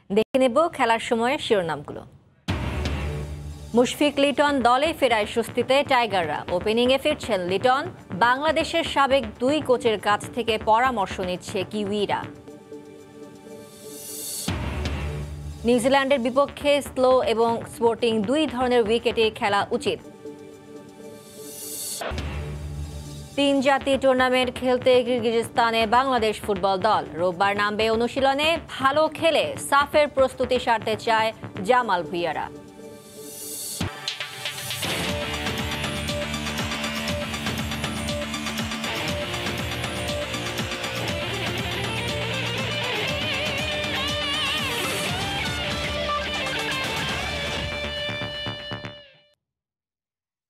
দেখে নেব খেলার সময়ের শিরোনামগুলো। মুশফিক লিটন দলে ফেরায় স্বস্তিতে টাইগাররা। ওপেনিংয়ে ফিরছেন লিটন। বাংলাদেশের সাবেক দুই কোচের কাছ থেকে পরামর্শ নিচ্ছে কিউইরা। নিউজিল্যান্ডের বিপক্ষে স্লো এবং স্পোর্টিং দুই ধরনের উইকেটে খেলা উচিত। তিন জাতীয় টুর্নামেন্ট খেলতে কিরগিজস্তানে বাংলাদেশ ফুটবল দল রোববার নামবে অনুশীলনে। ভালো খেলে সাফের প্রস্তুতি সারতে চায় জামাল ভুঁইয়ারা।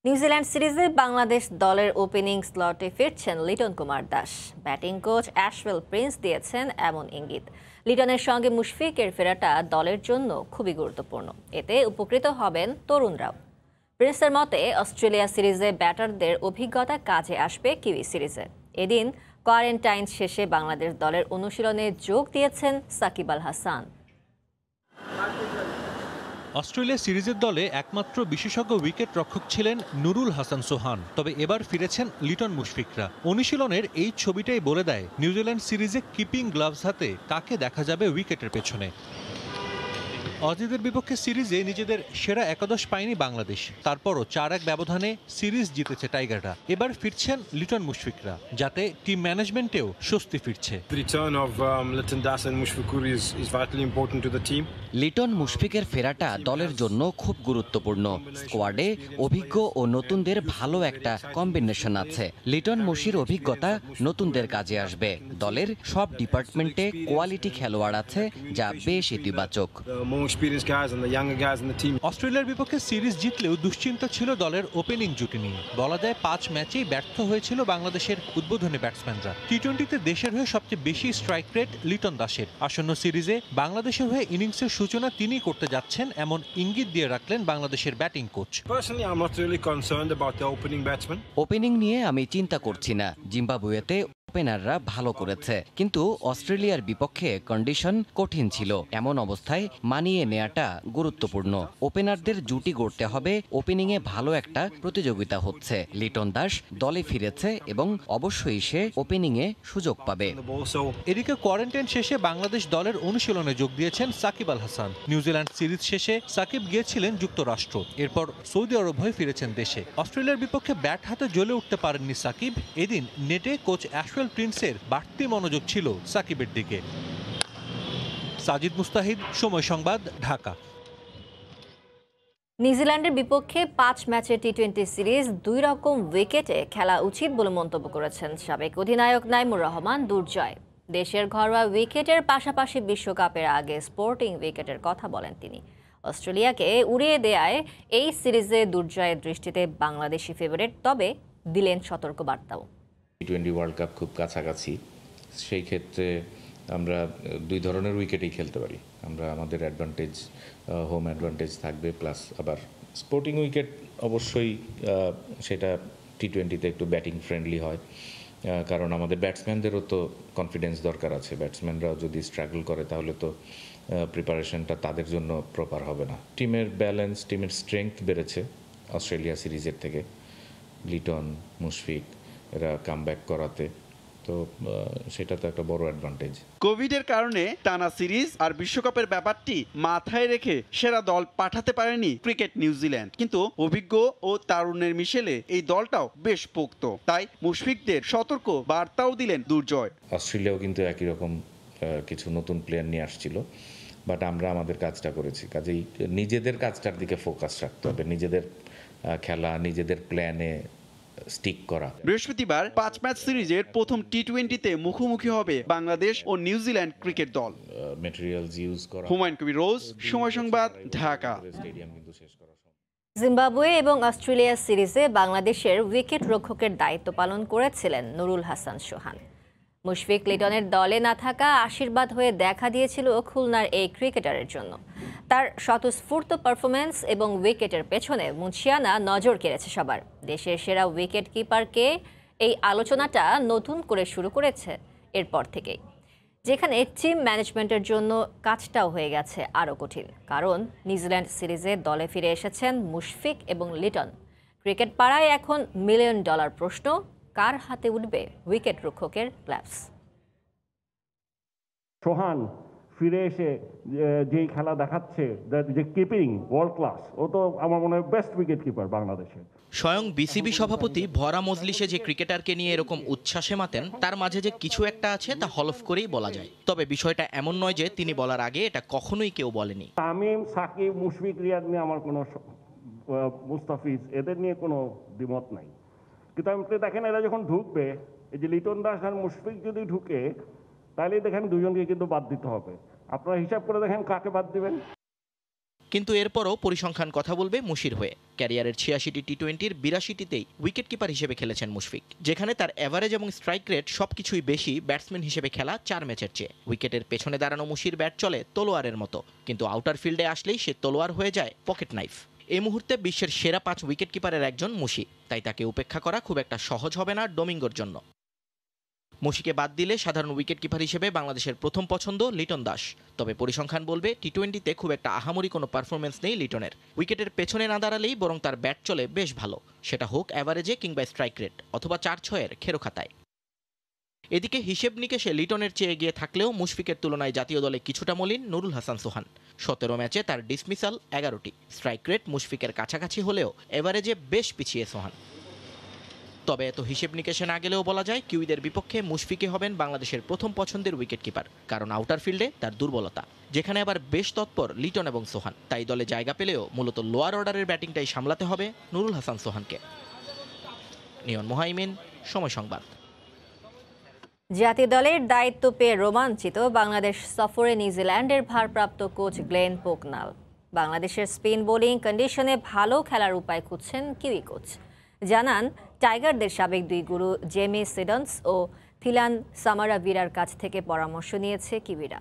নিউজিল্যান্ড সিরিজে বাংলাদেশ দলের ওপেনিং স্লটে ফিরছেন Liton Kumar Das. Batting coach Ashwell Prince দিয়েছেন এমন ইঙ্গিত। লিটনের সঙ্গে মুশফিকের ফেরাটা দলের জন্য খুবই গুরুত্বপূর্ণ। এতে উপকৃত হবেন তরুণরাও। প্রিন্সের মতে অস্ট্রেলিয়া সিরিজে ব্যাটারদের অভিজ্ঞতা কাজে আসবে কিউই সিরিজে। এদিন কোয়ারেন্টাইন শেষে বাংলাদেশ দলের অনুশীলনে যোগ দিয়েছেন সাকিব আল হাসান। অস্ট্রেলিয়া সিরিজের দলে একমাত্র বিশেষজ্ঞ উইকেট রক্ষক ছিলেন নুরুল হাসান সোহান। তবে এবার ফিরেছেন লিটন মুশফিকরা। অনুশীলনের এই ছবিটাই বলে দেয় নিউজিল্যান্ড সিরিজে কিপিং গ্লাভস হাতে কাকে দেখা যাবে উইকেটের পেছনে। অজিদের বিপক্ষে সিরিজে নিজেদের সেরা একাদশ পায়নি বাংলাদেশ। তারপরও ৪-১ ব্যবধানে সিরিজ জিতেছে টাইগাররা। এবার ফিরছেন লিটন মুশফিকরা, যাতে টিম ম্যানেজমেন্টেও স্বস্তি ফিরছে। লিটন মুশফিকের ফেরাটা দলের জন্য খুব গুরুত্বপূর্ণ। স্কোয়াডে অভিজ্ঞ ও নতুনদের ভালো একটা কম্বিনেশন আছে। লিটন মুশির অভিজ্ঞতা নতুনদের কাজে আসবে। দলের সব ডিপার্টমেন্টে কোয়ালিটি খেলোয়াড় আছে, যা বেশ ইতিবাচক। অস্ট্রেলিয়ার বিপক্ষে সিরিজ জিতলেও দুশ্চিন্তা ছিল দলের ওপেনিং জুটি নিয়ে। বলা যায় ৫ ম্যাচেই ব্যর্থ হয়েছিল বাংলাদেশের উদ্বোধনী ব্যাটসম্যানরা। টি-20তে দেশের হয়ে সবচেয়ে বেশি স্ট্রাইক রেট লিটন দাসের। আসন্ন সিরিজে বাংলাদেশের হয়ে ইনিংসের সূচনা তিনি করতে যাচ্ছেন এমন ইঙ্গিত দিয়ে রাখলেন বাংলাদেশের ব্যাটিং কোচ। ওপেনিং নিয়ে আমি চিন্তা করছি না। জিম্বাবুয়েতে ওপেনাররা ভালো করেছে, কিন্তু অস্ট্রেলিয়ার বিপক্ষে কন্ডিশন কঠিন ছিল। এমন অবস্থায় মানিয়ে নেওয়াটা গুরুত্বপূর্ণ। ওপেনারদের জুটি গড়তে হবে। ওপেনিংয়ে ভালো একটা প্রতিযোগিতা হচ্ছে। লিটন দাস দলে ফিরেছে এবং অবশ্যই সে ওপেনিংয়ে সুযোগ পাবে। এদিকে কোয়ারেন্টাইন শেষে বাংলাদেশ দলের অনুশীলনে যোগ দিয়েছেন সাকিব আল হাসান। নিউজিল্যান্ড সিরিজ শেষে সাকিব গিয়েছিলেন যুক্তরাষ্ট্র, এরপর সৌদি আরব হয়ে ফিরেছেন দেশে। অস্ট্রেলিয়ার বিপক্ষে ব্যাট হাতে জ্বলে উঠতে পারেননি সাকিব। এদিন নেটে কোচ অ্যাশওয়েল প্রিন্সের বাড়তি মনোযোগ ছিল সাকিবের দিকে। সাজিদ মুস্তাহিদ, সময় সংবাদ, ঢাকা। নিউজিল্যান্ডের বিপক্ষে ৫ ম্যাচের টি-20 সিরিজ ২ রকম উইকেটে খেলা উচিত বলে মন্তব্য করেছেন সাবেক অধিনায়ক নাইমুর রহমান দুর্জয়। দেশের ঘরোয়া উইকেটের পাশাপাশি বিশ্বকাপের আগে স্পোর্টিং উইকেটের কথা বলেন তিনি। অস্ট্রেলিয়াকে উড়িয়ে দেয়ায় এই সিরিজে দুর্জয়ের দৃষ্টিতে বাংলাদেশি ফেভারিট, তবে দিলেন সতর্কবার্তাও। টি-20 ওয়ার্ল্ড কাপ খুব কাছাকাছি। সেই ক্ষেত্রে আমরা দুই ধরনের উইকেটেই খেলতে পারি। আমরা আমাদের অ্যাডভান্টেজ, হোম অ্যাডভান্টেজ থাকবে, প্লাস আবার স্পোর্টিং উইকেট অবশ্যই সেটা টি-20তে একটু ব্যাটিং ফ্রেন্ডলি হয়, কারণ আমাদের ব্যাটসম্যানদেরও তো কনফিডেন্স দরকার আছে। ব্যাটসম্যানরাও যদি স্ট্রাগল করে তাহলে তো প্রিপারেশনটা তাদের জন্য প্রপার হবে না। টিমের ব্যালেন্স, টিমের স্ট্রেংথ বেড়েছে অস্ট্রেলিয়া সিরিজের থেকে। লিটন, মুশফিক এরা কামব্যাক করাতে, তো সেটা তো একটা বড় অ্যাডভান্টেজ। কোভিডের কারণে টানা সিরিজ আর বিশ্বকাপের ব্যাপারটি মাথায় রেখে সেরা দল পাঠাতে পারেনি ক্রিকেট নিউজিল্যান্ড, কিন্তু অভিজ্ঞ ও তারুণ্যের মিশেলে এই দলটাও বেশ পোক্ত। তাই মুশফিকদের সতর্ক বার্তাও দিলেন দুর্জয়। অস্ট্রেলিয়াও কিন্তু একই রকম কিছু নতুন প্লেয়ার নিয়ে আসছিল, বাট আমরা আমাদের কাজটা করেছি। কাজেই নিজেদের কাজটার দিকে ফোকাস রাখতে হবে, নিজেদের খেলা, নিজেদের প্ল্যানে স্টিক করা। বৃহস্পতিবার ৫ ম্যাচ সিরিজের প্রথম টি-20তে মুখোমুখি হবে বাংলাদেশ ও নিউজিল্যান্ড ক্রিকেট দল। ম্যাটেরিয়ালস ইউজ করা। হুমায়ুন কবির রোজ, সময় সংবাদ, ঢাকা। জিম্বাবুয়ে এবং অস্ট্রেলিয়া সিরিজে বাংলাদেশের উইকেট রক্ষকের দায়িত্ব পালন করেছিলেন নুরুল হাসান সোহান। মুশফিক লিটনের দলে না থাকা আশীর্বাদ হয়ে দেখা দিয়েছিল খুলনার এই ক্রিকেটারের জন্য। তার স্বতঃস্ফূর্ত পারফরমেন্স এবং উইকেটের পেছনে মুন্সিয়ানা নজর কেড়েছে সবার। দেশের সেরা উইকেট কিপারকে এই আলোচনাটা নতুন করে শুরু করেছে এরপর থেকেই। যেখানে টিম ম্যানেজমেন্টের জন্য কাজটাও হয়ে গেছে আরও কঠিন, কারণ নিউজিল্যান্ড সিরিজে দলে ফিরে এসেছেন মুশফিক এবং লিটন। ক্রিকেট পাড়ায় এখন $1 মিলিয়ন প্রশ্ন, কার হাতে উঠবে উইকেট রক্ষকের গ্লাভস? সোহান ফিরে এসে যেই খেলা দেখাচ্ছে, যে কিপিং ওয়ার্ল্ড ক্লাস, ও তো আমার মনে হয় বেস্ট উইকেট কিপার বাংলাদেশে। স্বয়ং বিসিবি সভাপতি ভরা মজলিসে যে ক্রিকেটারকে নিয়ে এরকম উচ্ছ্বাসে মাতেন, তার মাঝে যে কিছু একটা আছে তা হলফ করেই বলা যায়। তবে বিষয়টা এমন নয় যে তিনি বলার আগে এটা কখনোই কেউ বলেনি। তামিম, সাকিব, মুশফিক, রিয়াদ নিয়ে আমার কোনো, মুস্তাফিজ, এদের নিয়ে কোনো দ্বিমত নাই। কিন্তু আপনি দেখেন এরা যখন ঢুকবে, এই যে লিটন দাস আর মুশফিক যদি ঢুকে, তাহলে দেখেন দুজনকে কিন্তু বাদ দিতে হবে। আপনারা হিসাব করে দেখেন কাকে বাদ দিবেন। কিন্তু এরপরও পরিসংখ্যান কথা বলবে মুশির হয়ে। ক্যারিয়ারের 86টি টি-20-র 82টিতেই উইকেট কিপার হিসেবে খেলেছেন মুশফিক, যেখানে তার এভারেজ এবং স্ট্রাইক রেট সবকিছুই বেশি ব্যাটসম্যান হিসেবে খেলা 4 ম্যাচের চেয়ে। উইকেটের পেছনে দাঁড়ানো মুশির ব্যাট চলে তলোয়ারের মতো, কিন্তু আউটার ফিল্ডে আসলেই সে তলোয়ার হয়ে যায় পকেট নাইফ। এই মুহূর্তে বিশ্বের সেরা 5 উইকেট কিপারের একজন মুশি, তাই তাকে উপেক্ষা করা খুব একটা সহজ হবে না ডোমিঙ্গোর জন্য। মুশিকে বাদ দিলে সাধারণ উইকেট কিপার হিসেবে বাংলাদেশের প্রথম পছন্দ লিটন দাস। তবে পরিসংখ্যান বলবে টি-20তে খুব একটা আহামরি কোনো পারফরমেন্স নেই লিটনের। উইকেটের পেছনে না দাঁড়ালেই বরং তার ব্যাট চলে বেশ ভালো, সেটা হোক অ্যাভারেজে কিংবা স্ট্রাইক রেট অথবা 4-6-এর খেরো খাতায়। এদিকে হিসেব নিকেশে লিটনের চেয়ে এগিয়ে থাকলেও মুশফিকের তুলনায় জাতীয় দলে কিছুটা মলিন নুরুল হাসান সোহান। 17 ম্যাচে তার ডিসমিসাল 11টি, স্ট্রাইক রেট মুশফিকের কাছাকাছি হলেও এভারেজে বেশ পিছিয়ে সোহান। তবে এত হিসেব নিকেশে না গেলেও বলা যায় কিউইদের বিপক্ষে মুশফিকই হবেন বাংলাদেশের প্রথম পছন্দের উইকেট কিপার, কারণ আউটার ফিল্ডে তার দুর্বলতা, যেখানে আবার বেশ তৎপর লিটন এবং সোহান। তাই দলে জায়গা পেলেও মূলত লোয়ার অর্ডারের ব্যাটিংটাই সামলাতে হবে নুরুল হাসান সোহানকে। নিয়ন মোহাইমিন, সময় সংবাদ। জাতীয় দলের দায়িত্ব পেয়ে রোমাঞ্চিত বাংলাদেশ সফরে নিউজিল্যান্ডের ভারপ্রাপ্ত কোচ গ্লেন পোকনাল। বাংলাদেশের স্পিন বোলিং কন্ডিশনে ভালো খেলার উপায় খুঁজছেন কিউই কোচ। জানান, টাইগারদের সাবেক 2 গুরু জেমি সিডন্স ও থিলান সামারাভিরার কাছ থেকে পরামর্শ নিয়েছে কিউইরা।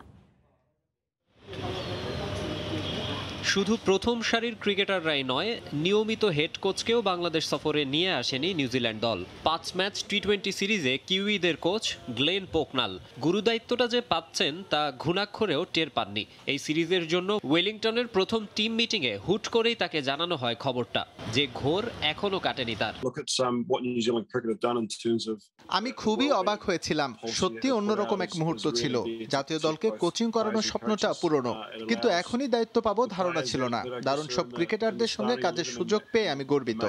শুধু প্রথম সারির ক্রিকেটাররাই নয়, নিয়মিত হেড কোচকেও বাংলাদেশ সফরে নিয়ে আসেনি নিউজিল্যান্ড দল। 5 ম্যাচ টি-20 সিরিজে কিউইদের কোচ গ্লেন পোকনাল গুরুদায়িত্বটা যে পাচ্ছেন তা ঘুণাক্ষরেও টের পাননি। এই সিরিজের জন্য ওয়েলিংটনের প্রথম টিম মিটিংয়ে হুট করেই তাকে জানানো হয় খবরটা, যে ঘোর এখনো কাটেনি তার। আমি খুবই অবাক হয়েছিলাম, সত্যি অন্যরকম এক মুহূর্ত ছিল। জাতীয় দলকে কোচিং করানোর স্বপ্নটা পুরনো, কিন্তু এখনই দায়িত্ব পাবো ধারণা ছিল না। দারুণ সব ক্রিকেটারদের সঙ্গে কাজের সুযোগ পেয়ে আমি গর্বিত।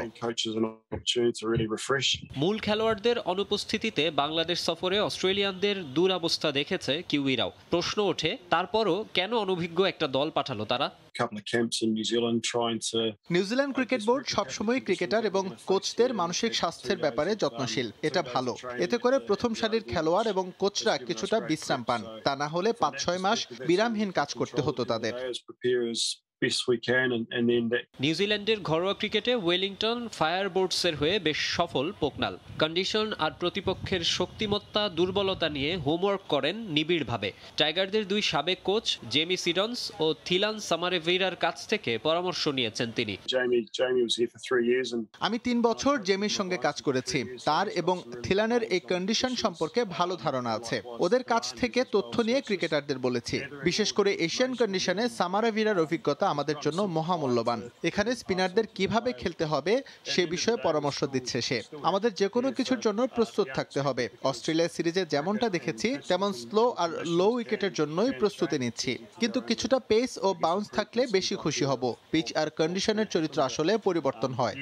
মূল খেলোয়াড়দের অনুপস্থিতিতে বাংলাদেশ সফরে অস্ট্রেলিয়ানদের দুরবস্থা দেখেছে কিউইরাও। প্রশ্ন ওঠে, তারপরও কেন অনভিজ্ঞ একটা দল পাঠালো তারা? নিউজিল্যান্ড ক্রিকেট বোর্ড সবসময় ক্রিকেটার এবং কোচদের মানসিক স্বাস্থ্যের ব্যাপারে যত্নশীল, এটা ভালো। এতে করে প্রথম সারির খেলোয়াড় এবং কোচরা কিছুটা বিশ্রাম পান, তা না হলে 5-6 মাস বিরামহীন কাজ করতে হতো তাদের। নিউজিল্যান্ডের ঘরোয়া ক্রিকেটে ওয়েলিংটন ফায়ারবোর্ডসের হয়ে বেশ সফল পোকনাল। কন্ডিশন আর প্রতিপক্ষের শক্তিমত্তা দুর্বলতা নিয়ে হোমওয়ার্ক করেন নিবিড়ভাবে। টাইগারদের 2 সাবেক কোচ জেমি সিডন্স ও থিলান সামারাভিরার কাছ থেকে পরামর্শ নিয়েছেন তিনি। আমি 3 বছর জেমির সঙ্গে কাজ করেছি, তার এবং থিলানের এই কন্ডিশন সম্পর্কে ভালো ধারণা আছে। ওদের কাছ থেকে তথ্য নিয়ে ক্রিকেটারদের বলেছি। বিশেষ করে এশিয়ান কন্ডিশনে সামারাভিরার অভিজ্ঞতা আমাদের জন্য মহামূল্যবান। এখানে স্পিনারদের কিভাবে খেলতে হবে সে বিষয়ে পরামর্শ দিচ্ছে সে। আমাদের যে কোনো কিছুর জন্য প্রস্তুত থাকতে হবে। অস্ট্রেলিয়া সিরিজে যেমনটা দেখেছি তেমন স্লো আর লো উইকেটের জন্যই প্রস্তুতি নিচ্ছি, কিন্তু কিছুটা পেস ও বাউন্স থাকলে বেশি খুশি হব। পিচ আর কন্ডিশনের চরিত্র আসলে পরিবর্তন হয়।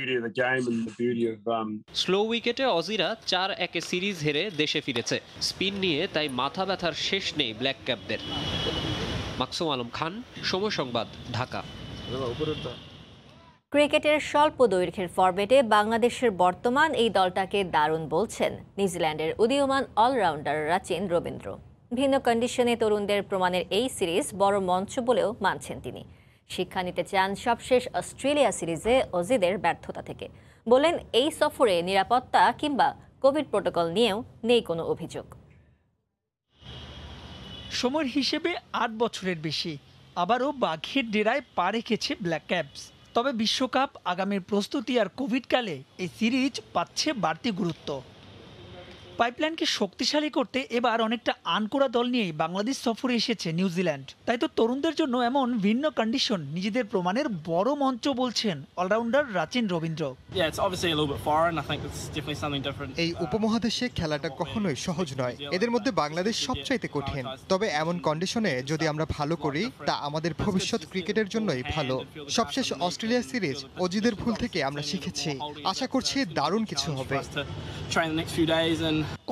স্লো উইকেটে অজিরা 4-1 সিরিজ হেরে দেশে ফিরেছে। স্পিন নিয়ে তাই মাথা ব্যথার শেষ নেই ব্ল্যাক ক্যাপদের। মাকসুম আলম খান, সময় সংবাদ, ঢাকা। ক্রিকেটের স্বল্প দৈর্ঘ্যের ফরম্যাটে বাংলাদেশের বর্তমান এই দলটাকে দারুণ বলছেন নিউজিল্যান্ডের উদীয়মান অলরাউন্ডার রাচিন রবীন্দ্র। ভিন্ন কন্ডিশনে তরুণদের প্রমাণের এই সিরিজ বড় মঞ্চ বলেও মানছেন তিনি। শিক্ষা নিতে চান সবশেষ অস্ট্রেলিয়া সিরিজে অজিদের ব্যর্থতা থেকে। বলেন, এই সফরে নিরাপত্তা কিংবা কোভিড প্রোটোকল নিয়েও নেই কোনো অভিযোগ। সময়ের হিসেবে 8 বছরের বেশি, আবারও বাঘের ডেরায় পা রেখেছে ব্ল্যাক ক্যাপস। তবে বিশ্বকাপ, আগামীর প্রস্তুতি আর কোভিডকালে এই সিরিজ পাচ্ছে বাড়তি গুরুত্ব। পাইপলাইনকে শক্তিশালী করতে এবার অনেকটা আনকোড়া দল নিয়েই বাংলাদেশ সফরে এসেছে নিউজিল্যান্ড। তাই তো তরুণদের জন্য এমন ভিন্ন কন্ডিশন নিজেদের প্রমাণের বড় মঞ্চ বলছেন অলরাউন্ডার রাচিন রবীন্দ্র। এই উপমহাদেশে খেলাটা কখনোই সহজ নয়, এদের মধ্যে বাংলাদেশ সবচাইতে কঠিন। তবে এমন কন্ডিশনে যদি আমরা ভালো করি তা আমাদের ভবিষ্যৎ ক্রিকেটের জন্যই ভালো। সবশেষ অস্ট্রেলিয়া সিরিজ অজিদের ভুল থেকে আমরা শিখেছি, আশা করছি দারুণ কিছু হবে।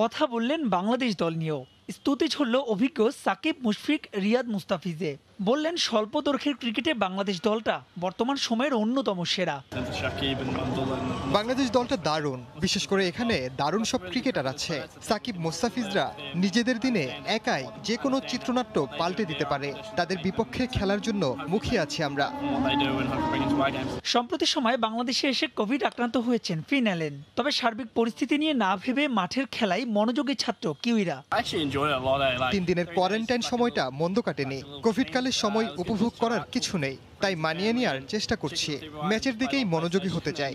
কথা বললেন বাংলাদেশ দল নিয়েও। স্তুতি ছড়ল অভিজ্ঞ সাকিব, মুশফিক, রিয়াদ মুস্তাফিজে। বললেন স্বল্প দৈর্ঘ্যের ক্রিকেটে বাংলাদেশ দলটা বর্তমান সময়ের অন্যতম সেরা। বাংলাদেশ দলটা দারুণ, বিশেষ করে এখানে দারুণ সব ক্রিকেটার আছে। সাকিব, মুস্তাফিজরা নিজেদের দিনে একাই যে কোনো চিত্রনাট্য পাল্টে দিতে পারে। তাদের বিপক্ষে খেলার জন্য মুখিয়ে আছি আমরা। সম্প্রতি সময়ে বাংলাদেশে এসে কোভিড আক্রান্ত হয়েছেন ফিন অ্যালেন। তবে সার্বিক পরিস্থিতি নিয়ে না ভেবে মাঠের খেলায় মনোযোগী ছাত্র কিউইরা। 3 দিনের কোয়ারেন্টাইন সময়টা মন্দ কাটেনি। কোভিডকালের সময় উপভোগ করার কিছু নেই, তাই মানিয়ে নেওয়ার চেষ্টা করছি। ম্যাচের দিকেই মনোযোগী হতে চাই।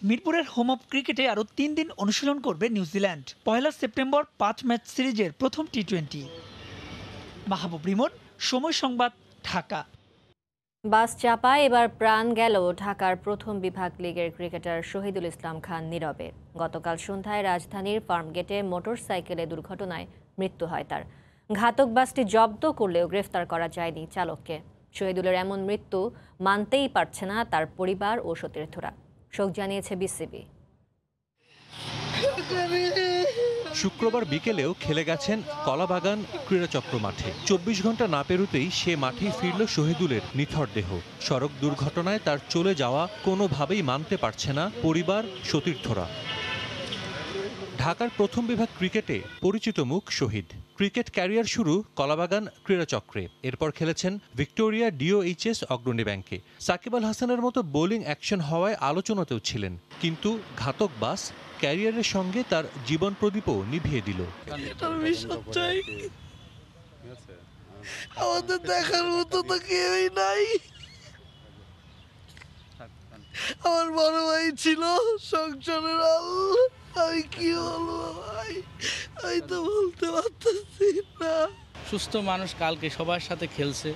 মিরপুরের হোম অফ ক্রিকেটে আরও 3 দিন অনুশীলন করবে নিউজিল্যান্ড। 1 সেপ্টেম্বর 5 ম্যাচ সিরিজের প্রথম টি20। মাহবুব রিমন, সময় সংবাদ, ঢাকা। বাস চাপায় এবার প্রাণ গেল ঢাকার প্রথম বিভাগ লিগের ক্রিকেটার শহীদুল ইসলাম খান নীরবে। গতকাল সন্ধ্যায় রাজধানীর ফার্মগেটে মোটরসাইকেলে দুর্ঘটনায় মৃত্যু হয় তার। ঘাতক বাসটি জব্দ করলেও গ্রেফতার করা যায়নি চালককে। শহীদুলের এমন মৃত্যু মানতেই পারছে না তার পরিবার ও সতীর্থরা। শোক জানিয়েছে বিসিবি। শুক্রবার বিকেলেও খেলে গেছেন কলাবাগান ক্রীড়াচক্র মাঠে। 24 ঘন্টা না পেরোতেই সে মাঠেই ফিরল শহীদুলের নিথর দেহ। সড়ক দুর্ঘটনায় তার চলে যাওয়া কোনোভাবেই মানতে পারছে না পরিবার, সতীর্থরা। ঢাকার প্রথম বিভাগ ক্রিকেটে পরিচিত মুখ শহীদ। ক্রিকেট ক্যারিয়ার শুরু কলাবাগান ক্রীড়াচক্রে, এরপর খেলেছেন ভিক্টোরিয়া ডিওএইচএস অগ্রণী ব্যাংকে। সাকিব আল হাসানের মতো বোলিং অ্যাকশন হওয়ায় আলোচনাতেও ছিলেন, কিন্তু ঘাতক বাস ক্যারিয়ারের সঙ্গে তার জীবন প্রদীপও নিভিয়ে দিল। আমাদের দেখার মতো তো কেউই নাই। আমার বড় ভাই ছিল সংসারের আল, আমি কি বলবো ভাই, আমি তো বলতে পারতেছি না। সুস্থ মানুষ কালকে সবার সাথে খেলছে,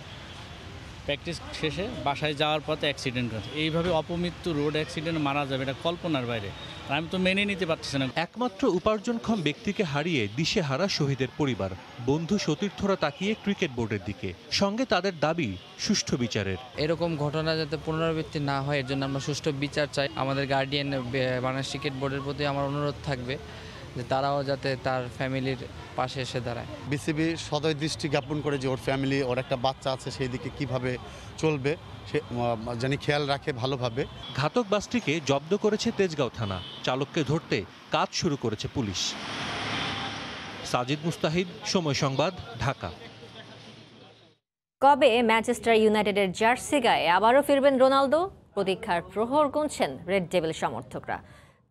প্র্যাকটিস শেষে বাসায় যাওয়ার পথে অ্যাক্সিডেন্ট করছে। এইভাবে অপমৃত্যু রোড অ্যাক্সিডেন্ট মারা যাবে, এটা কল্পনার বাইরে। আমি তো মেনে নিতে পারছি না। একমাত্র উপার্জনক্ষম ব্যক্তিকে হারিয়ে দিশেহারা শহীদের পরিবার, বন্ধু, সতীর্থরা তাকিয়ে ক্রিকেট বোর্ডের দিকে। সঙ্গে তাদের দাবি সুষ্ঠু বিচারের। এরকম ঘটনা যাতে পুনরাবৃত্তি না হয়, এর জন্য আমরা সুষ্ঠু বিচার চাই। আমাদের গার্ডিয়ান বাংলাদেশ ক্রিকেট বোর্ডের প্রতি আমার অনুরোধ থাকবে যে তারাও যাতে তার ফ্যামিলির পাশে এসে দাঁড়ায়। বিসিবি সদয় দৃষ্টি জ্ঞাপন করে যে ওর ফ্যামিলি, ওর একটা বাচ্চা আছে, সেই দিকে কিভাবে চলবে সে জানি খেয়াল রাখে ভালোভাবে। ঘাতক বাসটিকে জব্দ করেছে তেজগাঁও থানা। চালককে ধরতে কাজ শুরু করেছে পুলিশ। সাজিদ মুস্তাহিদ, সময় সংবাদ, ঢাকা। কবে ম্যানচেস্টার ইউনাইটেডের জার্সি গায়ে আবারও ফিরবেন রোনালদো? প্রতীক্ষার প্রহর গুনছেন রেড ডেভিল সমর্থকরা।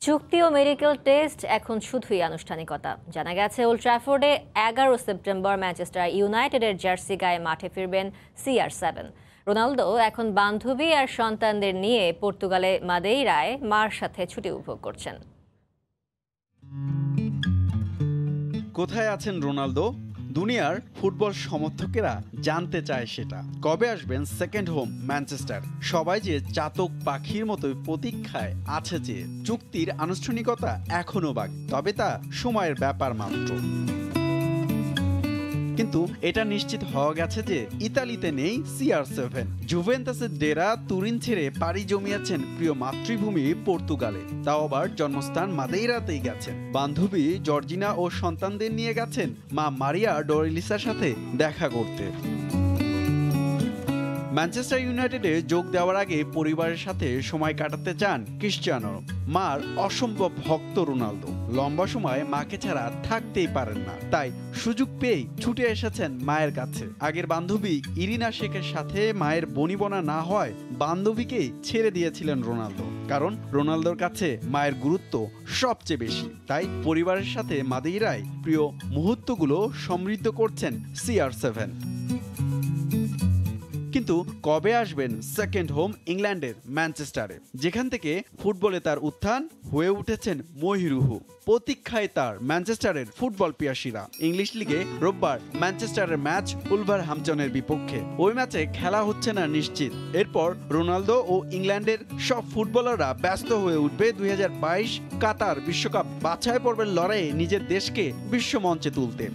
চুক্তি ও মেডিকেল টেস্ট এখন শুধুই আনুষ্ঠানিকতা। জানা গেছে ওল্ড ট্র্যাফোর্ডে 11 সেপ্টেম্বর ম্যানচেস্টার ইউনাইটেডের জার্সি গায়ে মাঠে ফিরবেন CR7। রোনালদো এখন বান্ধবী আর সন্তানদের নিয়ে পর্তুগালে মাদেইরায় মার সাথে ছুটি উপভোগ করছেন। কোথায় আছেন রোনালদো? দুনিয়ার ফুটবল সমর্থকেরা জানতে চায় সেটা। কবে আসবেন সেকেন্ড হোম ম্যানচেস্টার? সবাই যে চাতক পাখির মতোই প্রতীক্ষায় আছে যে চুক্তির আনুষ্ঠানিকতা এখনো বাকি, তবে তা সময়ের ব্যাপার মাত্র। কিন্তু এটা নিশ্চিত হওয়া গেছে যে ইতালিতে নেই CR7। জুভেন্টাসের ডেরা তুরিন ছেড়ে পাড়ি জমিয়েছেন প্রিয় মাতৃভূমি পর্তুগালে, তাও আবার জন্মস্থান মাদেইরাতেই গেছেন। বান্ধবী জর্জিনা ও সন্তানদের নিয়ে গেছেন মা মারিয়া ডোরিলিসার সাথে দেখা করতে। ম্যানচেস্টার ইউনাইটেডে যোগ দেওয়ার আগে পরিবারের সাথে সময় কাটাতে চান ক্রিশ্চিয়ানো। মার অসম্ভব ভক্ত রোনালদো, লম্বা সময় মাকে ছাড়া থাকতেই পারেন না, তাই সুযোগ পেয়েই ছুটে এসেছেন মায়ের কাছে। আগের বান্ধবী ইরিনা শেখের সাথে মায়ের বনিবনা না হয় বান্ধবীকেই ছেড়ে দিয়েছিলেন রোনালদো, কারণ রোনালদোর কাছে মায়ের গুরুত্ব সবচেয়ে বেশি। তাই পরিবারের সাথে মাদেইরায় প্রিয় মুহূর্তগুলো সমৃদ্ধ করছেন CR7। কিন্তু কবে আসবেন সেকেন্ড হোম ইংল্যান্ডের ম্যানচেস্টারে, যেখান থেকে ফুটবলে তার উত্থান হয়ে উঠেছেন মহিরুহু। প্রতীক্ষায় তার ম্যানচেস্টারের ফুটবল পিয়াসীরা। ইংলিশ লিগে রোববার ম্যানচেস্টারের ম্যাচ উলভারহ্যাম্পটনের বিপক্ষে। ওই ম্যাচে খেলা হচ্ছে না নিশ্চিত। এরপর রোনালদো ও ইংল্যান্ডের সব ফুটবলাররা ব্যস্ত হয়ে উঠবে 2022 কাতার বিশ্বকাপ বাছাই পর্বের লড়াইয়ে নিজের দেশকে বিশ্বমঞ্চে তুলতে।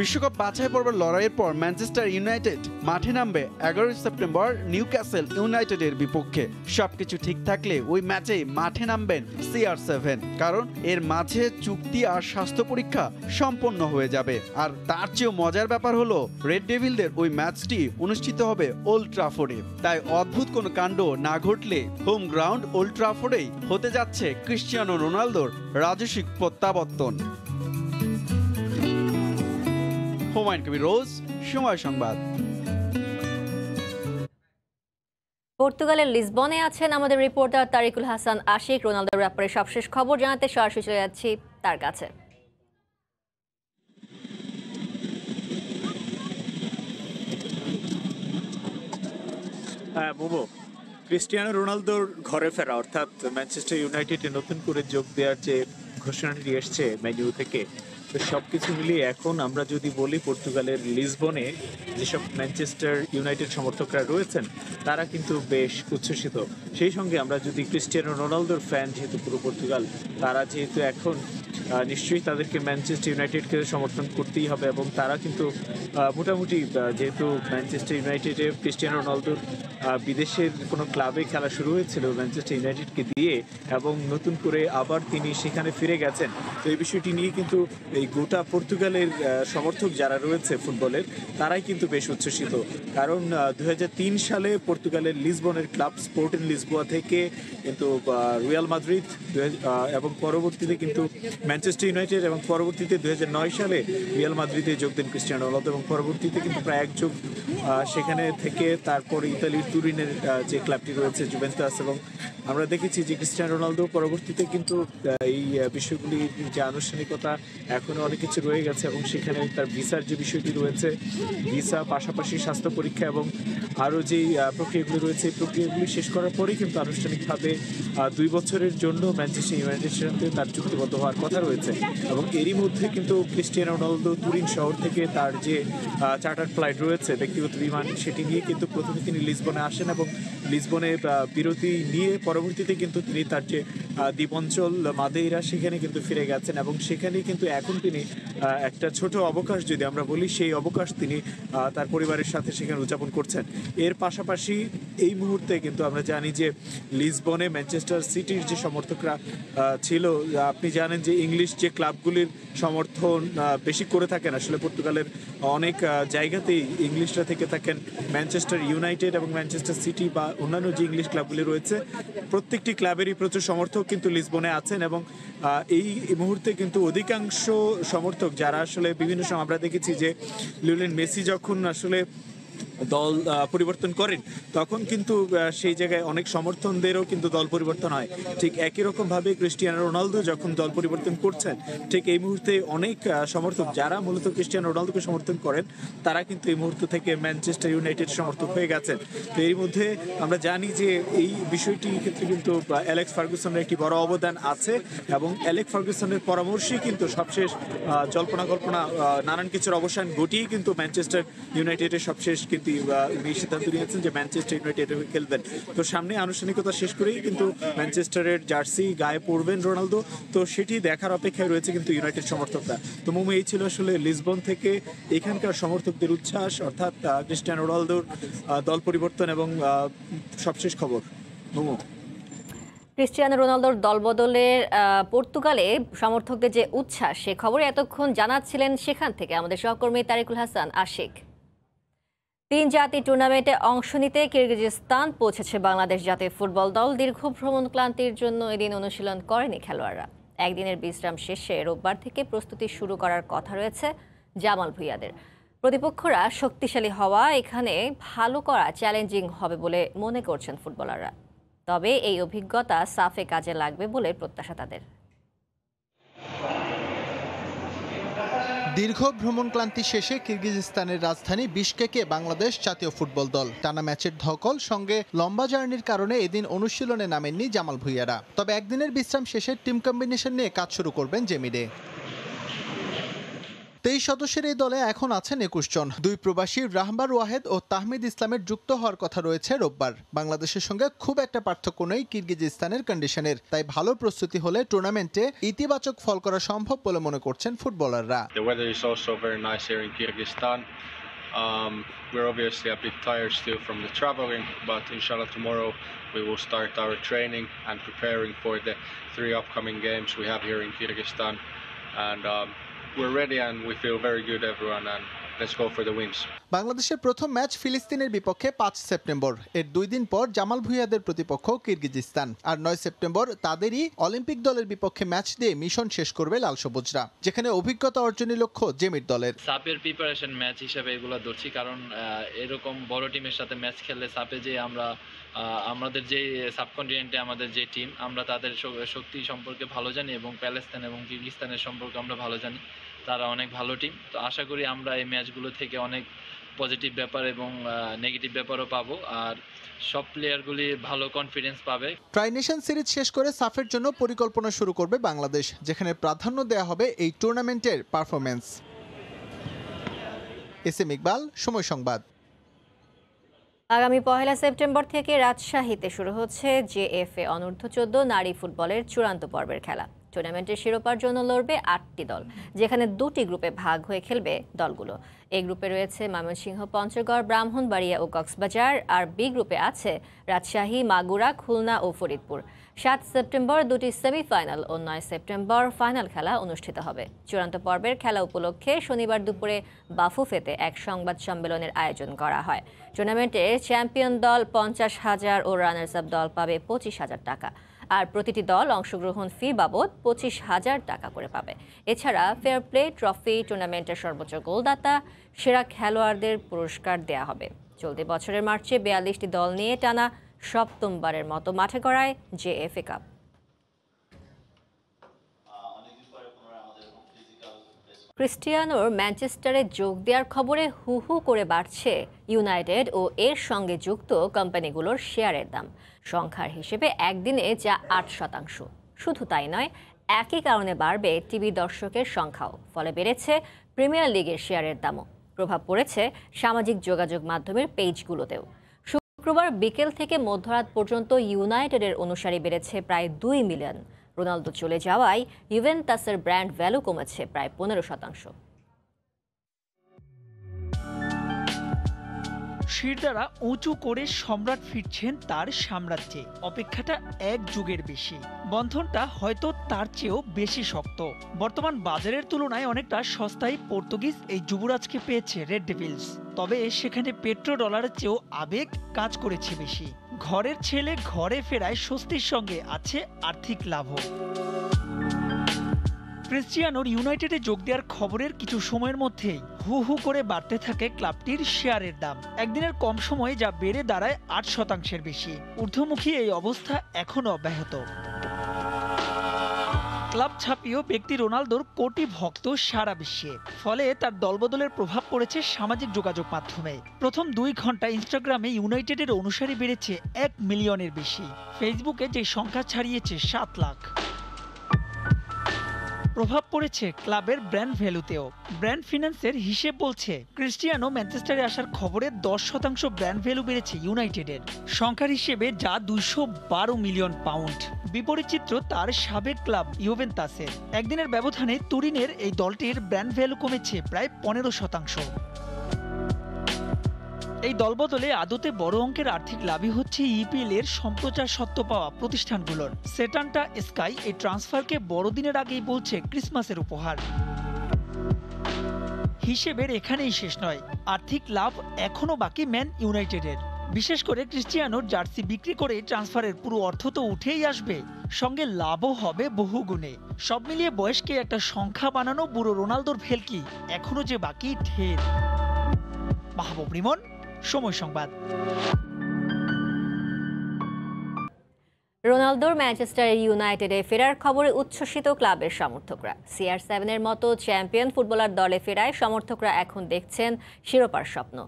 বিশ্বকাপ বাছাই পর্বের লড়াইয়ের পর ম্যানচেস্টার ইউনাইটেড মাঠে নামবে 11 সেপ্টেম্বর নিউক্যাসল ইউনাইটেডের বিপক্ষে। সবকিছু ঠিক থাকলে ওই ম্যাচে মাঠে নামবেন CR7, কারণ এর মাঝে চুক্তি আর স্বাস্থ্য পরীক্ষা সম্পন্ন হয়ে যাবে। আর তার চেয়েও মজার ব্যাপার হলো রেড ডেভিলদের ওই ম্যাচটি অনুষ্ঠিত হবে ওল্ড ট্রাফোর্ডে। তাই অদ্ভুত কোনো কাণ্ড না ঘটলে হোম গ্রাউন্ড ওল্ড ট্রাফোর্ডেই হতে যাচ্ছে ক্রিশ্চিয়ানো রোনালদোর রাজস্বিক প্রত্যাবর্তন। হুমায়ুন কবির রোজ, সময় সংবাদ। পর্তুগালের লিসবনে আছেন আমাদের রিপোর্টার তারিকুল হাসান আশিক। রোনালদোর ব্যাপারে সবশেষ খবর জানাতে সরাসরি চলে যাচ্ছি তার কাছে। হ্যাঁ বুবু, ক্রিস্টিয়ানো রোনালদোর ঘরে ফেরা অর্থাৎ ম্যানচেস্টার ইউনাইটেডে নতুন করে যোগ দেওয়ার যে ঘোষণাটি এসছে ম্যানইউ থেকে, তো সবকিছু মিলিয়ে এখন আমরা যদি বলি পর্তুগালের লিসবনে যেসব ম্যানচেস্টার ইউনাইটেড সমর্থকরা রয়েছেন তারা কিন্তু বেশ উচ্ছ্বসিত। সেই সঙ্গে আমরা যদি ক্রিস্টিয়ানো রোনালদোর ফ্যান যেহেতু পুরো পর্তুগাল, তারা যেহেতু এখন নিশ্চয়ই তাদেরকে ম্যানচেস্টার ইউনাইটেডকে সমর্থন করতেই হবে এবং তারা কিন্তু মোটামুটি যেহেতু ম্যানচেস্টার ইউনাইটেডে ক্রিস্টিয়ানো রোনালদোর বিদেশের কোনো ক্লাবে খেলা শুরু হয়েছিল ম্যানচেস্টার ইউনাইটেডকে দিয়ে এবং নতুন করে আবার তিনি সেখানে ফিরে গেছেন, তো এই বিষয়টি নিয়ে কিন্তু এই গোটা পর্তুগালের সমর্থক যারা রয়েছে ফুটবলের তারাই কিন্তু বেশ উচ্ছ্বসিত। কারণ 2003 সালে পর্তুগালের লিসবনের ক্লাব স্পোর্টিং লিসবোয়া থেকে কিন্তু রিয়াল মাদ্রিদ এবং পরবর্তীতে কিন্তু ম্যানচেস্টার ইউনাইটেড এবং পরবর্তীতে 2009 সালে রিয়াল মাদ্রিদে যোগ দেন ক্রিস্টিয়ানো রোনালদো এবং পরবর্তীতে কিন্তু প্রায় এক যুগ সেখানে থেকে তারপর ইতালির তুরিনের যে ক্লাবটি রয়েছে জুভেন্টাস, এবং আমরা দেখেছি যে ক্রিস্টিয়ানো রোনালদো পরবর্তীতে কিন্তু এই বিষয়গুলির যে আনুষ্ঠানিকতা এখনো অনেক কিছু রয়ে গেছে এবং সেখানে তার ভিসার যে বিষয়টি রয়েছে, ভিসা পাশাপাশি স্বাস্থ্য পরীক্ষা এবং আরও যেই প্রক্রিয়াগুলি রয়েছে এই প্রক্রিয়াগুলি শেষ করার পরেই কিন্তু আনুষ্ঠানিকভাবে 2 বছরের জন্য ম্যানচেস্টার ইউনাইটেডের সাথে তার চুক্তিবদ্ধ হওয়ার কথা রয়েছে। এবং এরই মধ্যে কিন্তু ক্রিস্টিয়ানো রোনালদো তুরিন শহর থেকে তার যে চার্টার ফ্লাইট রয়েছে ব্যক্তিগত বিমান, সেটি নিয়ে কিন্তু প্রথমে তিনি লিসবনে আসেন এবং লিসবনে বিরতি নিয়ে পরবর্তীতে কিন্তু তিনি তার যে দ্বীপাঞ্চল মাদেইরা সেখানে কিন্তু ফিরে গেছেন এবং সেখানেই কিন্তু এখন তিনি একটা ছোট অবকাশ যদি আমরা বলি সেই অবকাশ তিনি তার পরিবারের সাথে সেখানে উদযাপন করছেন। এর পাশাপাশি এই মুহূর্তে কিন্তু আমরা জানি যে লিসবনে ম্যানচেস্টার সিটির যে সমর্থকরা ছিল, আপনি জানেন যে ইংলিশ যে ক্লাবগুলির সমর্থন বেশি করে থাকেন আসলে পর্তুগালের অনেক জায়গাতেই ইংলিশরা থেকে থাকেন ম্যানচেস্টার ইউনাইটেড এবং ম্যানচেস্টার সিটি বা অন্যান্য যে ইংলিশ ক্লাবগুলি রয়েছে প্রত্যেকটি ক্লাবেরই প্রচুর সমর্থক কিন্তু লিসবনে আছেন এবং এই মুহূর্তে কিন্তু অধিকাংশ সমর্থক যারা আসলে বিভিন্ন সময় আমরা দেখেছি যে লিওনেল মেসি যখন আসলে দল পরিবর্তন করেন তখন কিন্তু সেই জায়গায় অনেক সমর্থনদেরও কিন্তু দল পরিবর্তন হয়। ঠিক একই রকমভাবে ক্রিস্টিয়ানো রোনালদো যখন দল পরিবর্তন করছেন ঠিক এই মুহূর্তে অনেক সমর্থক যারা মূলত ক্রিস্টিয়ানো রোনালদোকে সমর্থন করেন তারা কিন্তু এই মুহূর্ত থেকে ম্যানচেস্টার ইউনাইটেড সমর্থক হয়ে গেছেন। তো এর মধ্যে আমরা জানি যে এই বিষয়টির ক্ষেত্রে কিন্তু অ্যালেক্স ফার্গুসনের একটি বড় অবদান আছে এবং অ্যালেক্স ফার্গুসনের পরামর্শেই কিন্তু সবশেষ জল্পনা কল্পনা নানান কিছুর অবসান ঘটিয়ে কিন্তু ম্যানচেস্টার ইউনাইটেডের সবশেষ কিন্তু সিদ্ধান্ত নিয়েছেন যে ম্যানচেস্টার ইউনাইটেড খেলবেন। তো সামনে আনুষ্ঠানিকতা শেষ করেই কিন্তু ম্যানচেস্টারের জার্সি গায়ে পরবেন রোনালদো, তো সেটি দেখার অপেক্ষায় রয়েছে কিন্তু ইউনাইটেড সমর্থকরা। তো মোমো এই ছিল আসলে লিসবন থেকে এখানকার সমর্থকদের উচ্ছ্বাস অর্থাৎ ক্রিস্টিয়ানো রোনালদোর দল পরিবর্তন এবং সবশেষ খবর। মোমো, ক্রিস্টিয়ানো রোনালদোর দলবদলের পর্তুগালে সমর্থকদের যে উচ্ছ্বাস সে খবরে এতক্ষণ জানাচ্ছিলেন সেখান থেকে আমাদের সহকর্মী তারিকুল হাসান আশিক। 3 জাতীয় টুর্নামেন্টে অংশ নিতে কিরগিজস্তান পৌঁছেছে বাংলাদেশ জাতীয় ফুটবল দল। দীর্ঘ ভ্রমণ ক্লান্তির জন্য এদিন অনুশীলন করেনি খেলোয়াড়রা। একদিনের বিশ্রাম শেষে রোববার থেকে প্রস্তুতি শুরু করার কথা রয়েছে জামাল ভুঁইয়াদের। প্রতিপক্ষরা শক্তিশালী হওয়া এখানে ভালো করা চ্যালেঞ্জিং হবে বলে মনে করছেন ফুটবলাররা। তবে এই অভিজ্ঞতা সাফে কাজে লাগবে বলে প্রত্যাশা তাদের। দীর্ঘ ভ্রমণ ক্লান্তি শেষে কিরগিজস্তানের রাজধানী বিশকেকে বাংলাদেশ জাতীয় ফুটবল দল টানা ম্যাচের ধকল সঙ্গে লম্বা জার্নির কারণে এদিন অনুশীলনে নামেননি জামাল ভুঁইয়ারা। তবে একদিনের বিশ্রাম শেষে টিম কম্বিনেশন নিয়ে কাজ শুরু করবেন জেমিডে। 23 সদস্যের এই দলে এখন আছেন 21 জন। দুই প্রবাসী রাহবার ওয়াহেদ ও তাহমিদ ইসলামের যুক্ত হওয়ার কথা রয়েছে রোববার। বাংলাদেশের সঙ্গে খুব একটা পার্থক্য নেই কিরগিজস্তানের কন্ডিশনের, তাই ভালো প্রস্তুতি হলে টুর্নামেন্টে ইতিবাচক ফল করা সম্ভব বলে মনে করছেন ফুটবলাররা। The weather is also very nice here in Kyrgyzstan. We're obviously a bit tired still from the traveling, but inshallah tomorrow we will start our training and preparing for the 3 upcoming games we have here in Kyrgyzstan. And we're ready and we feel very good everyone, and let's go for the wins. বাংলাদেশের প্রথম match ফিলিস্তিনের বিপক্ষে 5 September. এর 2 দিন পর জামাল ভুঁইয়াদের প্রতিপক্ষ কিরগিজস্তান। আর 9 September তাদেরই Olympic দলের বিপক্ষে ম্যাচ দিয়ে মিশন শেষ করবে লাল সবুজরা, যেখানে অভিজ্ঞতা অর্জনের লক্ষ্য জেমির দলের। সাপের প্রিপারেশন ম্যাচ হিসেবে এগুলো ধরছি, কারণ এরকম বড় টিমের সাথে ম্যাচ খেললে সাপে যে আমাদের যে সাবকন্টিনেন্টে আমাদের যে টিম, আমরা তাদের শক্তি সম্পর্কে ভালো জানি এবং প্যালেস্তান এবং কিরগিজস্তানের সম্পর্কে আমরা ভালো জানি। তারা অনেক ভালো টিম, তো আশা করি আমরা এই ম্যাচগুলো থেকে অনেক পজিটিভ ব্যাপার এবং নেগেটিভ ব্যাপারও পাবো, আর সব প্লেয়ারগুলি ভালো কনফিডেন্স পাবে। ট্রাই নেশন সিরিজ শেষ করে সাফের জন্য পরিকল্পনা শুরু করবে বাংলাদেশ, যেখানে প্রাধান্য দেওয়া হবে এই টুর্নামেন্টের পারফরম্যান্স। এসএম ইকবাল, সময় সংবাদ। আগামী 1 সেপ্টেম্বর থেকে রাজশাহীতে শুরু হচ্ছে জেএফএ অনূর্ধ্ব-14 নারী ফুটবলের চূড়ান্ত পর্বের খেলা। টুর্নামেন্টের শিরোপার জন্য লড়বে 8টি দল, যেখানে 2টি গ্রুপে ভাগ হয়ে খেলবে দলগুলো। এই গ্রুপে রয়েছে ময়মনসিংহ, পঞ্চগড়, ব্রাহ্মণবাড়িয়া ও কক্সবাজার। আর বি গ্রুপে আছে রাজশাহী, মাগুরা, খুলনা ও ফরিদপুর। 7 সেপ্টেম্বর 2টি সেমিফাইনাল ও 9 সেপ্টেম্বর ফাইনাল খেলা অনুষ্ঠিত হবে। চূড়ান্ত পর্বের খেলা উপলক্ষে শনিবার দুপুরে বাফুফেতে এক সংবাদ সম্মেলনের আয়োজন করা হয়। টুর্নামেন্টের চ্যাম্পিয়ন দল 50,000 ও রানার্স আপ দল পাবে 25,000 টাকা। আর প্রতিটি দল অংশগ্রহণ ফি বাবদ 25,000 টাকা করে পাবে। এছাড়া ফেয়ার প্লে ট্রফি, টুর্নামেন্টের সর্বোচ্চ গোলদাতা, সেরা খেলোয়াড়দের পুরস্কার দেয়া হবে। চলতি বছরের মার্চে 42টি দল নিয়ে টানা সপ্তমবারের মতো মাঠে গড়ায় জেএফএ কাপ। ক্রিস্টিয়ানোর ম্যানচেস্টারে যোগ দেওয়ার খবরে হু হু করে বাড়ছে ইউনাইটেড ও এর সঙ্গে যুক্ত কোম্পানিগুলোর শেয়ারের দাম। সংখ্যার হিসেবে একদিনে যা 8%। শুধু তাই নয়, একই কারণে বাড়বে টিভি দর্শকের সংখ্যাও, ফলে বেড়েছে প্রিমিয়ার লিগের শেয়ারের দামও। প্রভাব পড়েছে সামাজিক যোগাযোগ মাধ্যমের পেজগুলোতেও। শুক্রবার বিকেল থেকে মধ্যরাত পর্যন্ত ইউনাইটেডের অনুসারী বেড়েছে প্রায় 2 মিলিয়ন। রোনালদো চলে যাওয়ায় ইউভেন্টাসের ব্র্যান্ড ভ্যালু কমেছে প্রায় 15%। শিরদাঁড়া উঁচু করে সম্রাট ফিরছেন তার সাম্রাজ্যে। অপেক্ষাটা 1 যুগের বেশি। বন্ধনটা হয়তো তার চেয়েও বেশি শক্ত। বর্তমান বাজারের তুলনায় অনেকটা সস্তায় পর্তুগিজ এই যুবরাজকে পেয়েছে রেড ডেভিলস। তবে সেখানে পেট্রো ডলারের চেয়েও আবেগ কাজ করেছে বেশি। ঘরের ছেলে ঘরে ফেরায় স্বস্তির সঙ্গে আছে আর্থিক লাভও। ক্রিস্টিয়ানোর ইউনাইটেডে যোগ দেওয়ার খবরের কিছু সময়ের মধ্যেই হু হু করে বাড়তে থাকে ক্লাবটির শেয়ারের দাম। একদিনের কম সময়ে যা বেড়ে দাঁড়ায় 8%-এর বেশি। ঊর্ধ্বমুখী এই অবস্থা এখনও অব্যাহত। ক্লাব ছাপিয়েও ব্যক্তি রোনালদোর কোটি ভক্ত সারা বিশ্বে, ফলে তার দলবদলের প্রভাব পড়েছে সামাজিক যোগাযোগ মাধ্যমে। প্রথম 2 ঘন্টায় ইনস্টাগ্রামে ইউনাইটেডের অনুসারী বেড়েছে 1 মিলিয়নের বেশি। ফেসবুকে যে সংখ্যা ছাড়িয়েছে 7 লাখ। প্রভাব পড়েছে ক্লাবের ব্র্যান্ড ভ্যালুতেও। ব্র্যান্ড ফিন্যান্সের হিসেব বলছে ক্রিস্টিয়ানো ম্যানচেস্টারে আসার খবরে 10% ব্র্যান্ড ভ্যালু বেড়েছে ইউনাইটেডের। সংখ্যার হিসেবে যা 212 মিলিয়ন পাউন্ড। বিপরীত চিত্র তার সাবেক ক্লাব ইউভেন্টাসের। একদিনের ব্যবধানে তুরিনের এই দলটির ব্র্যান্ড ভ্যালু কমেছে প্রায় 15%। এই দলবদলে আদতে বড় অঙ্কের আর্থিক লাভই হচ্ছে ইপিএল এর সম্প্রচার সত্ত্ব পাওয়া প্রতিষ্ঠানগুলোর। সেটান্টা স্কাই এই ট্রান্সফারকে বড়দিনের আগেই বলছে ক্রিসমাসের উপহার। হিসেবের এখানেই শেষ নয়, আর্থিক লাভ এখনো বাকি ম্যান ইউনাইটেডের। বিশেষ করে ক্রিস্টিয়ানোর জার্সি বিক্রি করে ট্রান্সফারের পুরো অর্থ তো উঠেই আসবে, সঙ্গে লাভও হবে বহুগুণে। সব মিলিয়ে বয়সকে একটা সংখ্যা বানানো বুড়ো রোনালদোর ভেলকি এখনো যে বাকি ঢের। মাহবুব রিমন, সময় সংবাদ। রোনালদোর ম্যানচেস্টার ইউনাইটেডে ফেরার খবরে উচ্ছ্বসিত ক্লাবের সমর্থকরা। CR7-এর মতো চ্যাম্পিয়ন ফুটবলার দলে ফেরায় সমর্থকরা এখন দেখছেন শিরোপার স্বপ্ন।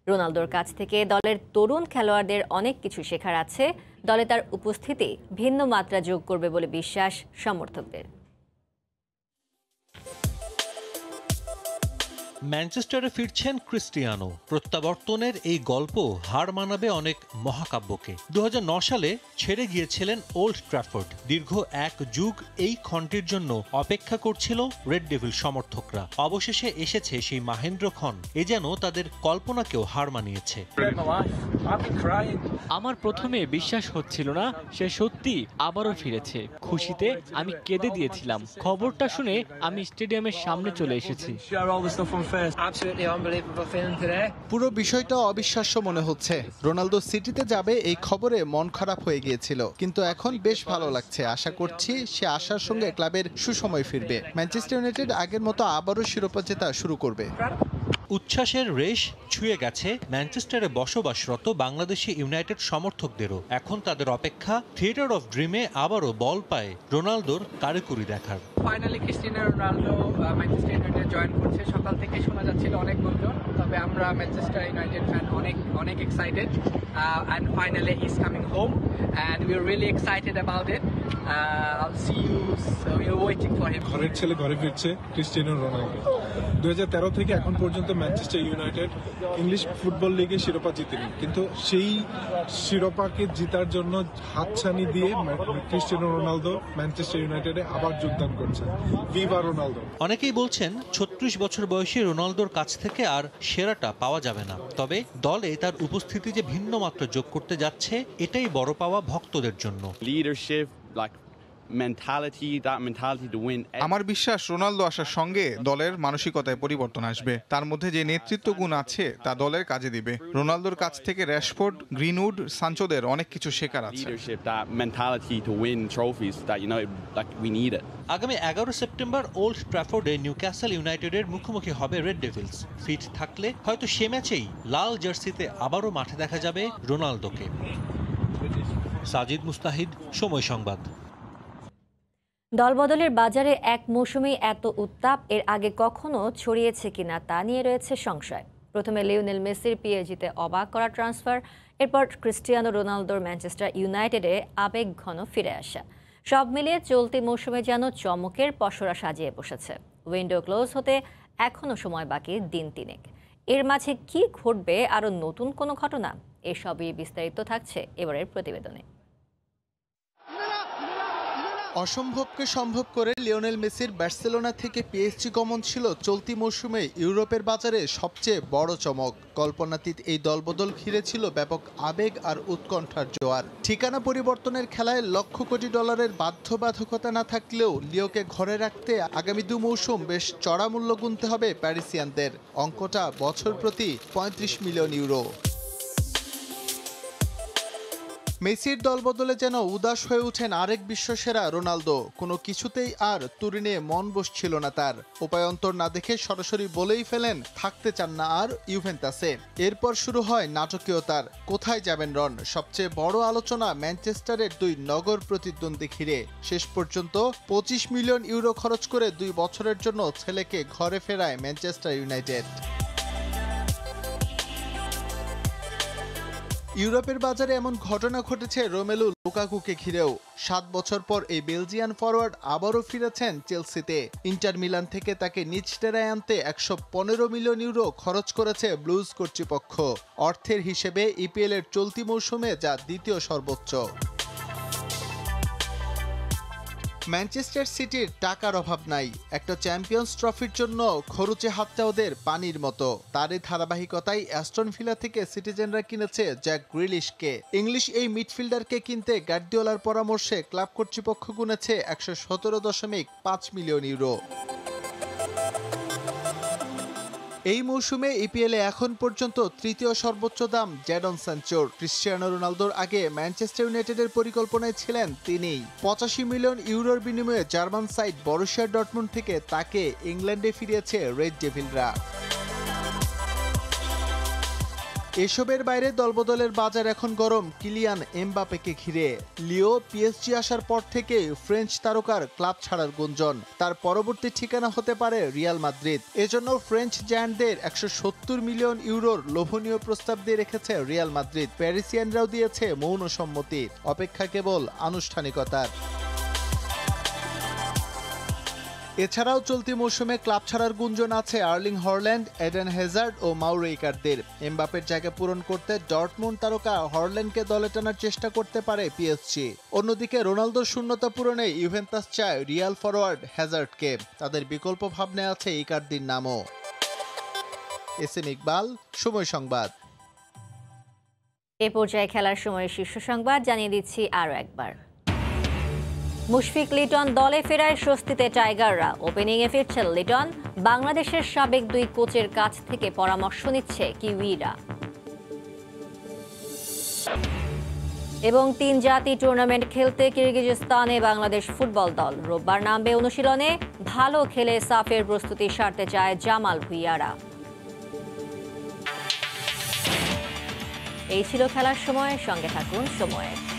রোনালদোর কাছ থেকে দলের তরুণ খেলোয়াড়দের অনেক কিছু শেখার আছে। দলে তার উপস্থিতি ভিন্ন মাত্রা যোগ করবে বলে বিশ্বাস সমর্থকদের। ম্যানচেস্টারে ফিরছেন ক্রিস্টিয়ানো। প্রত্যাবর্তনের এই গল্প হার মানাবে অনেক মহাকাব্যকে। 2009 সালে ছেড়ে গিয়েছিলেন ওল্ড ট্র্যাফোর্ড। দীর্ঘ এক যুগ এই ক্ষণটির জন্য অপেক্ষা করছিল রেড ডেভিল সমর্থকরা। অবশেষে এসেছে সেই মাহেন্দ্র ক্ষণ। এ যেন তাদের কল্পনাকেও হার মানিয়েছে। আমার প্রথমে বিশ্বাস হচ্ছিল না সে সত্যি আবারও ফিরেছে। খুশিতে আমি কেঁদে দিয়েছিলাম। খবরটা শুনে আমি স্টেডিয়ামের সামনে চলে এসেছি। পুরো বিষয়টা অবিশ্বাস্য মনে হচ্ছে। রোনালদো সিটিতে যাবে এই খবরে মন খারাপ হয়ে গিয়েছিল, কিন্তু এখন বেশ ভালো লাগছে। আশা করছি সে আসার সঙ্গে ক্লাবের সুসময় ফিরবে। ম্যানচেস্টার ইউনাইটেড আগের মতো আবারও শিরোপা জেতা শুরু করবে। উচ্ছ্বাসের রেশ ছুঁয়ে গেছে ম্যানচেস্টারে বসবাসরত বাংলাদেশি ইউনাইটেড সমর্থকদেরও। এখন তাদের অপেক্ষা থিয়েটার অফ ড্রিমে আবারও বল পায় রোনালদোর কারিকুরি দেখার। Finally Cristiano Ronaldo Manchester United join করছে। সকাল থেকে শোনা যাচ্ছিল অনেক গুঞ্জন, তবে আমরা ম্যানচেস্টার ইউনাইটেড ফ্যান অনেক excited. and finally he's coming home and we're really excited about it. I'll see you, so we're waiting for him. ঘরের ছেলে ঘরে ফিরছে ক্রিস্টিয়ানো রোনালদো। 2013 থেকে এখন পর্যন্ত ম্যানচেস্টার ইউনাইটেড ইংলিশ ফুটবল লিগে শিরোপা জিতেনি, কিন্তু সেই শিরোপাকে জেতার জন্য হাতছানি দিয়ে ক্রিস্টিয়ানো রোনালদো ম্যানচেস্টার ইউনাইটেডে আবার যোগদান করছে। Viva Ronaldo. অনেকেই বলছেন 36 বছর বয়সী রোনালদোর কাছ থেকে আর সেরাটা পাওয়া যাবে না। তবে দলে তার উপস্থিতি যে ভিন্ন মাত্রা যোগ করতে যাচ্ছে, এটাই বড় পাওয়া ভক্তদের জন্য। আমার বিশ্বাস রোনালদো আসার সঙ্গে দলের মানসিকতায় পরিবর্তন আসবে। তার মধ্যে যে নেতৃত্ব গুণ আছে তা দলের কাজে দিবে। রোনালদোর কাছ থেকে র্যাশফোর্ড, গ্রিনউড, সানচোদের অনেক কিছু শেখার আছে। আগামী 11 সেপ্টেম্বর ওল্ড ট্র্যাফোর্ডে নিউক্যাসল ইউনাইটেডের মুখোমুখি হবে রেড ডেভিলস। ফিট থাকলে হয়তো সে ম্যাচেই লাল জার্সিতে আবারও মাঠে দেখা যাবে রোনালদোকে। সাজিদ মুস্তাহিদ, সময় সংবাদ। দলবদলের বাজারে এক মৌসুমেই এত উত্তাপ এর আগে কখনো ছড়িয়েছে কিনা তা নিয়ে রয়েছে সংশয়। প্রথমে লিওনেল মেসির পিএসজিতে অবাক করা ট্রান্সফার, এরপর ক্রিস্টিয়ানো রোনালদোর ম্যানচেস্টার ইউনাইটেডে আবেগ ঘন ফিরে আসা। সব মিলিয়ে চলতি মৌসুমে যেন চমকের পসরা সাজিয়ে বসেছে। উইন্ডো ক্লোজ হতে এখনও সময় বাকি দিন তিনেক। এর মাঝে কি ঘটবে, আরও নতুন কোনো ঘটনা? এসবই বিস্তারিত থাকছে এবারের প্রতিবেদনে। অসম্ভবকে সম্ভব করে লিওনেল মেসির বার্সেলোনা থেকে পিএসজি গমন ছিল চলতি মৌসুমে ইউরোপের বাজারে সবচেয়ে বড় চমক। কল্পনাতীত এই দলবদল ঘিরে ছিল ব্যাপক আবেগ আর উৎকণ্ঠার জোয়ার। ঠিকানা পরিবর্তনের খেলায় লক্ষ কোটি ডলারের বাধ্যবাধকতা না থাকলেও লিওকে ঘরে রাখতে আগামী 2 মৌসুম বেশ চড়া মূল্য গুনতে হবে প্যারিসিয়ানদের। অঙ্কটা বছর প্রতি 35 মিলিয়ন ইউরো। মেসির দলবদলে যেন উদাস হয়ে ওঠেন আরেক বিশ্বসেরা রোনালদো। কোনো কিছুতেই আর তুরিনে মন বসছিল না তার। উপায়ন্তর না দেখে সরাসরি বলেই ফেলেন থাকতে চান না আর ইউভেন্টাসে। এরপর শুরু হয় নাটকীয়তার। কোথায় যাবেন রন? সবচেয়ে বড় আলোচনা ম্যানচেস্টারের 2 নগর প্রতিদ্বন্দ্বী ঘিরে। শেষ পর্যন্ত 25 মিলিয়ন ইউরো খরচ করে 2 বছরের জন্য ছেলেকে ঘরে ফেরায় ম্যানচেস্টার ইউনাইটেড। ইউরোপের বাজারে এমন ঘটনা ঘটেছে রোমেলু লুকাকুকে ঘিরেও। 7 বছর পর এই বেলজিয়ান ফরওয়ার্ড আবারও ফিরেছেন চেলসিতে। ইন্টার মিলান থেকে তাকে নিজ ডেরায় আনতে 115 মিলিয়ন ইউরো খরচ করেছে ব্লুজ কর্তৃপক্ষ। অর্থের হিসেবে ইপিএল এর চলতি মৌসুমে যা দ্বিতীয় সর্বোচ্চ। ম্যানচেস্টার সিটির টাকার অভাব নাই। একটা চ্যাম্পিয়ন্স ট্রফির জন্য খরচে হাতটা ওদের পানির মতো। তারই ধারাবাহিকতায় অ্যাস্টন ভিলা থেকে সিটিজেনরা কিনেছে জ্যাক গ্রিলিশকে। ইংলিশ এই মিডফিল্ডারকে কিনতে গার্দিওলার পরামর্শে ক্লাব কর্তৃপক্ষ গুনেছে 117.5 মিলিয়ন ইউরো। এই মৌসুমে ইপিএলে এখন পর্যন্ত তৃতীয় সর্বোচ্চ দাম জ্যাডন সানচোর। ক্রিস্টিয়ানো রোনালদোর আগে ম্যানচেস্টার ইউনাইটেডের পরিকল্পনায় ছিলেন তিনিই। 85 মিলিয়ন ইউরোর বিনিময়ে জার্মান সাইড বরুসিয়া ডর্টমুন্ড থেকে তাকে ইংল্যান্ডে ফিরিয়েছে রেড ডেভিলরা। এসবের বাইরে দলবদলের বাজার এখন গরম কিলিয়ান এমবাপেকে ঘিরে। লিও পিএসজি আসার পর থেকে ফ্রেঞ্চ তারকার ক্লাব ছাড়ার গুঞ্জন, তার পরবর্তী ঠিকানা হতে পারে রিয়াল মাদ্রিদ। এজন্য ফ্রেঞ্চ জায়ান্টদের 170 মিলিয়ন ইউরোর লোভনীয় প্রস্তাব দিয়ে রেখেছে রিয়াল মাদ্রিদ। প্যারিসিয়ানরাও দিয়েছে মৌন সম্মতি, অপেক্ষা কেবল আনুষ্ঠানিকতার। এছাড়াও চলতি মৌসুমে ক্লাব ছাড়ার গুঞ্জন আছে আর্লিং হল্যান্ড, এডেন হ্যাজার্ড ও মাউরো ইকার্দির। এমবাপের জায়গা পূরণ করতে ডর্টমুন্ড তারকা হল্যান্ডকে দলে টানার চেষ্টা করতে পারে পিএসজি। অন্যদিকে রোনালদোর শূন্যতা পূরণে ইউভেন্টাস চায় রিয়াল ফরওয়ার্ড হ্যাজার্ডকে। তাদের বিকল্প ভাবনায় আছে ইকার্দির নামও। এসএম ইকবাল, সময় সংবাদ। এ পর্যায়ে খেলার সময় শীর্ষ সংবাদ জানিয়ে দিচ্ছি আরও একবার। মুশফিক লিটন দলে ফেরায় স্বস্তিতে টাইগাররা। ওপেনিংয়ে ফিরছেন লিটন। বাংলাদেশের সাবেক 2 কোচের কাছ থেকে পরামর্শ নিচ্ছে কিউইরা। এবং 3 জাতি টুর্নামেন্ট খেলতে কিরগিজস্তানে বাংলাদেশ ফুটবল দল। রোববার নামবে অনুশীলনে। ভালো খেলে সাফের প্রস্তুতি সারতে চায় জামাল ভুঁইয়ারা। এই ছিল খেলার সময়। সঙ্গে থাকুন সময়ের।